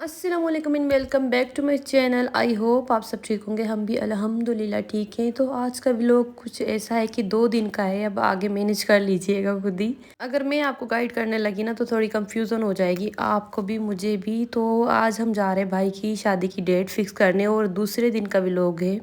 अस्सलाम वालेकुम and welcome back to my channel. I hope आप सब ठीक होंगे। हम भी अल्हम्दुलिल्लाह ठीक हैं। तो आज का व्लॉग कुछ ऐसा है कि 2 दिन का है, अब आगे मैनेज कर लीजिएगा खुद ही। अगर मैं आपको गाइड करने लगी ना तो थोड़ी कंफ्यूजन हो जाएगी, आपको भी मुझे भी। तो आज हम जा रहे हैं भाई की शादी की डेट फिक्स करने और दूसरे दिन का व्लॉग है।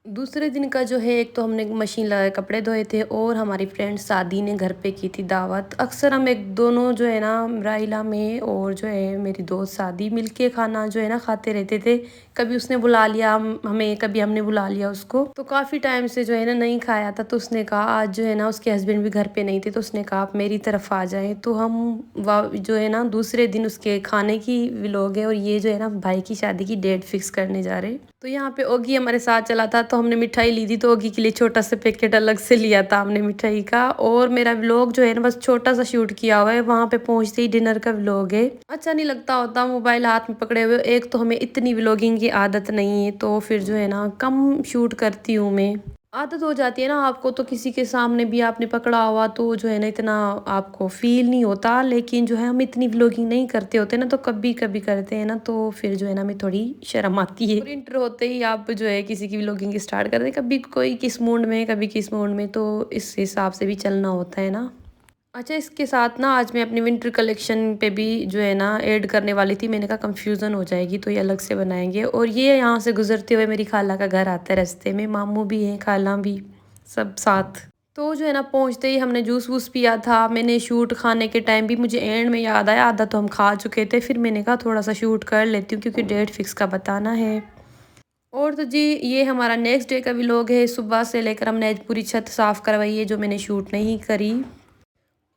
दूसरे दिन का जो है, एक तो हमने मशीन लगाए कपड़े धोए थे और हमारी फ्रेंड शादी ने घर पे की थी दावत। अक्सर हम एक दोनों जो है ना, राइला में और जो है मेरी दोस्त शादी मिलके खाना जो है ना खाते रहते थे। कभी उसने बुला लिया हमें, कभी हमने बुला लिया उसको। तो काफ़ी टाइम से जो है ना नहीं खाया था, तो उसने कहा आज जो है ना उसके हस्बैंड भी घर पे नहीं थे, तो उसने कहा आप मेरी तरफ आ जाएं। तो हम जो है ना दूसरे दिन उसके खाने की व्लॉग है और ये जो है ना भाई की शादी की डेट फिक्स करने जा रहे। तो यहाँ पे ओगी हमारे साथ चला था, तो हमने मिठाई ली थी। तो ओगी के लिए छोटा सा पैकेट अलग से लिया था हमने मिठाई का। और मेरा व्लॉग जो है ना बस छोटा सा शूट किया हुआ है, वहाँ पे पहुँचते ही डिनर का व्लॉग है। अच्छा नहीं लगता होता मोबाइल हाथ में पकड़े हुए। एक तो हमें इतनी व्लॉगिंग की आदत नहीं है, तो फिर जो है ना कम शूट करती हूँ मैं। आदत हो जाती है ना आपको, तो किसी के सामने भी आपने पकड़ा हुआ तो जो है ना इतना आपको फील नहीं होता। लेकिन जो है हम इतनी व्लॉगिंग नहीं करते होते ना, तो कभी कभी करते हैं ना, तो फिर जो है ना हमें थोड़ी शर्म आती है। और इंटर होते ही आप जो है किसी की व्लॉगिंग स्टार्ट करते हैं, कभी कोई किस मूड में कभी किस मूड में, तो इस हिसाब से भी चलना होता है ना। अच्छा, इसके साथ ना आज मैं अपनी विंटर कलेक्शन पे भी जो है ना ऐड करने वाली थी। मैंने कहा कंफ्यूजन हो जाएगी, तो ये अलग से बनाएंगे। और ये यहाँ से गुजरते हुए मेरी खाला का घर आता है रास्ते में, मामू भी हैं खाला भी, सब साथ। तो जो है ना पहुँचते ही हमने जूस वूस पिया था। मैंने शूट खाने के टाइम भी मुझे एंड में याद आया, आधा तो हम खा चुके थे। फिर मैंने कहा थोड़ा सा शूट कर लेती हूँ क्योंकि डेट फिक्स का बताना है। और तो जी ये हमारा नेक्स्ट डे का व्लॉग है। सुबह से लेकर हमने आज पूरी छत साफ़ करवाई है जो मैंने शूट नहीं करी।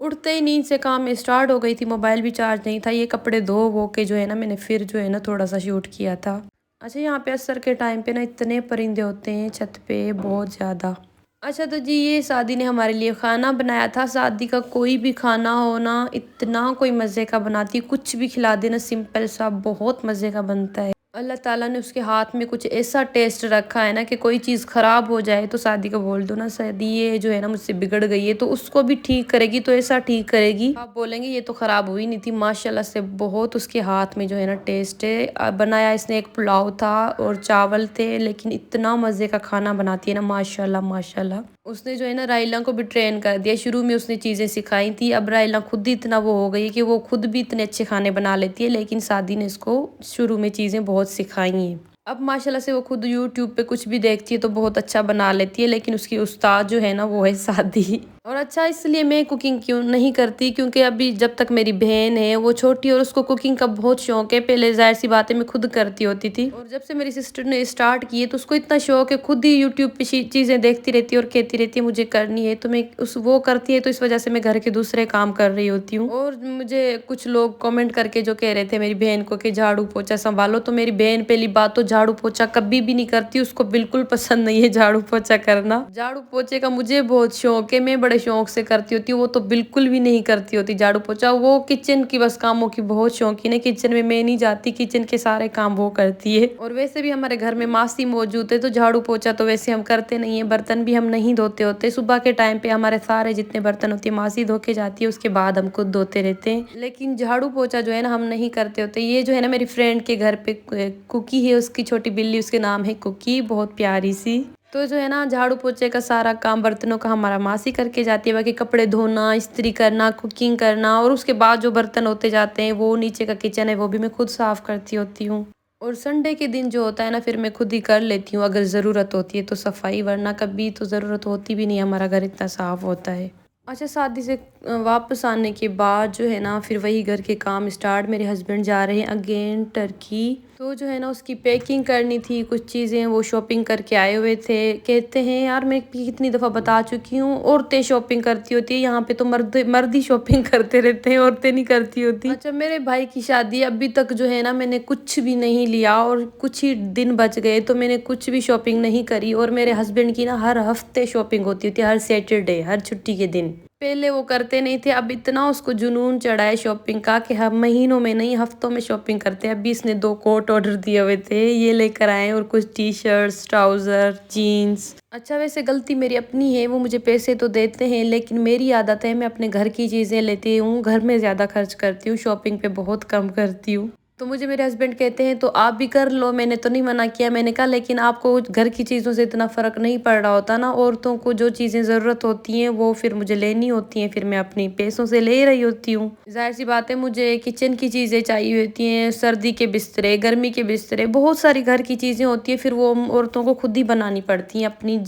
उठते ही नींद से काम में स्टार्ट हो गई थी, मोबाइल भी चार्ज नहीं था। ये कपड़े धो वो के जो है ना मैंने फिर जो है ना थोड़ा सा शूट किया था। अच्छा, यहाँ पे असर के टाइम पे ना इतने परिंदे होते हैं छत पे, बहुत ज़्यादा। अच्छा, तो जी ये शादी ने हमारे लिए खाना बनाया था। शादी का कोई भी खाना हो ना, इतना कोई मज़े का बनाती है, कुछ भी खिला देना सिंपल सा, बहुत मज़े का बनता है। अल्लाह ताला ने उसके हाथ में कुछ ऐसा टेस्ट रखा है ना कि कोई चीज़ ख़राब हो जाए तो शादी को बोल दो ना, शादी ये जो है ना मुझसे बिगड़ गई है, तो उसको भी ठीक करेगी। तो ऐसा ठीक करेगी, आप बोलेंगे ये तो ख़राब हुई नहीं थी। माशाल्लाह से बहुत उसके हाथ में जो है ना टेस्ट है। बनाया इसने एक पुलाव था और चावल थे, लेकिन इतना मज़े का खाना बनाती है ना, माशाल्लाह माशाल्लाह। उसने जो है ना रायला को भी ट्रेन कर दिया। शुरू में उसने चीज़ें सिखाई थी, अब रायला खुद ही इतना वो हो गई है कि वो खुद भी इतने अच्छे खाने बना लेती है। लेकिन शादी ने इसको शुरू में चीज़ें बहुत सिखाई हैं। अब माशाल्लाह से वो खुद यूट्यूब पे कुछ भी देखती है तो बहुत अच्छा बना लेती है। लेकिन उसकी उस्ताद जो है ना वो है शादी। और अच्छा, इसलिए मैं कुकिंग क्यों नहीं करती, क्योंकि अभी जब तक मेरी बहन है वो छोटी और उसको कुकिंग का बहुत शौक है। पहले जाहिर सी बात है मैं खुद करती होती थी, और जब से मेरी सिस्टर ने स्टार्ट की है तो उसको इतना शौक है, खुद ही यूट्यूब पे चीज़ें देखती रहती है और कहती रहती है मुझे करनी है। तो मैं उस वो करती है तो इस वजह से मैं घर के दूसरे काम कर रही होती हूँ। और मुझे कुछ लोग कमेंट करके जो कह रहे थे मेरी बहन को कि झाड़ू पोछा संभालो, तो मेरी बहन पहली बात तो झाड़ू पोछा कभी भी नहीं करती, उसको बिल्कुल पसंद नहीं है झाड़ू पोछा करना। झाड़ू पोछे का मुझे बहुत शौक है, मैं बड़े शौक से करती होती हूँ, वो तो बिल्कुल भी नहीं करती होती झाड़ू पोछा। वो किचन की बस कामों की बहुत शौकीन है, किचन में मैं नहीं जाती, किचन के सारे काम वो करती है। और वैसे भी हमारे घर में मासी मौजूद है, तो झाड़ू पोछा तो वैसे हम करते नहीं है। बर्तन भी हम नहीं धोते होते, सुबह के टाइम पे हमारे सारे जितने बर्तन होते हैं मासी धो के जाती है, उसके बाद हम खुद धोते रहते हैं। लेकिन झाड़ू पोछा जो है ना हम नहीं करते होते। ये जो है ना मेरी फ्रेंड के घर पे कुकी है, उसकी छोटी बिल्ली, उसके नाम है कुकी, बहुत प्यारी सी। तो जो है ना झाड़ू पोछे का सारा काम बर्तनों का हमारा मासी करके जाती है। बाकी कपड़े धोना, इस्त्री करना, कुकिंग करना, और उसके बाद जो बर्तन होते जाते हैं वो नीचे का किचन है वो भी मैं खुद साफ करती होती हूँ। और संडे के दिन जो होता है ना फिर मैं खुद ही कर लेती हूँ अगर ज़रूरत होती है तो सफाई, वरना कभी तो ज़रूरत होती भी नहीं, हमारा घर इतना साफ होता है। अच्छा, शादी से वापस आने के बाद जो है ना फिर वही घर के काम स्टार्ट। मेरे हस्बैंड जा रहे हैं अगेन टर्की, तो जो है ना उसकी पैकिंग करनी थी, कुछ चीज़ें वो शॉपिंग करके आए हुए थे। कहते हैं यार मैं कितनी दफ़ा बता चुकी हूँ औरतें शॉपिंग करती होती है, यहाँ पे तो मर्द मर्द ही शॉपिंग करते रहते हैं, औरतें नहीं करती होती। अच्छा, मेरे भाई की शादी अभी तक जो है ना मैंने कुछ भी नहीं लिया, और कुछ ही दिन बच गए तो मैंने कुछ भी शॉपिंग नहीं करी। और मेरे हस्बैंड की ना हर हफ्ते शॉपिंग होती होती है, हर सैटरडे, हर छुट्टी के दिन। पहले वो करते नहीं थे, अब इतना उसको जुनून चढ़ा है शॉपिंग का कि हम महीनों में नहीं हफ्तों में शॉपिंग करते हैं। अभी इसने 2 कोट ऑर्डर दिए हुए थे, ये लेकर आए, और कुछ टी शर्ट्स, ट्राउज़र, जीन्स। अच्छा, वैसे गलती मेरी अपनी है, वो मुझे पैसे तो देते हैं लेकिन मेरी आदत है मैं अपने घर की चीज़ें लेती हूँ, घर में ज़्यादा खर्च करती हूँ, शॉपिंग पे बहुत कम करती हूँ। तो मुझे मेरे हस्बैंड कहते हैं तो आप भी कर लो, मैंने तो नहीं मना किया। मैंने कहा लेकिन आपको घर की चीज़ों से इतना फ़र्क नहीं पड़ रहा होता ना, औरतों को जो चीज़ें ज़रूरत होती हैं वो फिर मुझे लेनी होती हैं, फिर मैं अपनी पैसों से ले रही होती हूँ। ज़ाहिर-सी बात है मुझे किचन की चीज़ें चाहिए होती हैं, सर्दी के बिस्तरे, गर्मी के बिस्तरे, बहुत सारी घर की चीज़ें होती हैं, फिर वो औरतों को खुद ही बनानी पड़ती हैं अपनी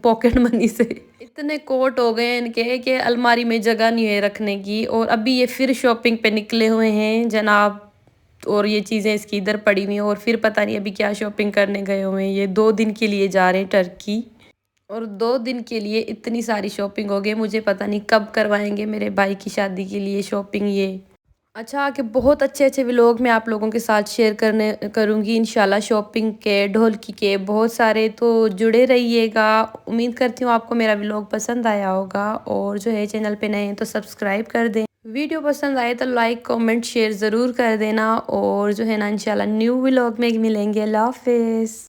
पॉकेट मनी से। इतने कोट हो गए हैं इनके कि अलमारी में जगह नहीं है रखने की, और अभी ये फिर शॉपिंग पे निकले हुए हैं जनाब। और ये चीज़ें इसकी इधर पड़ी हुई हैं, और फिर पता नहीं अभी क्या शॉपिंग करने गए हुए हैं। ये 2 दिन के लिए जा रहे हैं टर्की, और 2 दिन के लिए इतनी सारी शॉपिंग हो गई, मुझे पता नहीं कब करवाएँगे मेरे भाई की शादी के लिए शॉपिंग ये। अच्छा, आगे बहुत अच्छे-अच्छे व्लॉग मैं आप लोगों के साथ शेयर करने करूँगी इंशाल्लाह, शॉपिंग के, ढोलकी के बहुत सारे, तो जुड़े रहिएगा। उम्मीद करती हूँ आपको मेरा व्लॉग पसंद आया होगा, और जो है चैनल पे नए हैं तो सब्सक्राइब कर दें। वीडियो पसंद आए तो लाइक, कमेंट, शेयर ज़रूर कर देना, और जो है ना इंशाल्लाह न्यू व्लॉग में मिलेंगे। अल्लाह हाफ़िज़।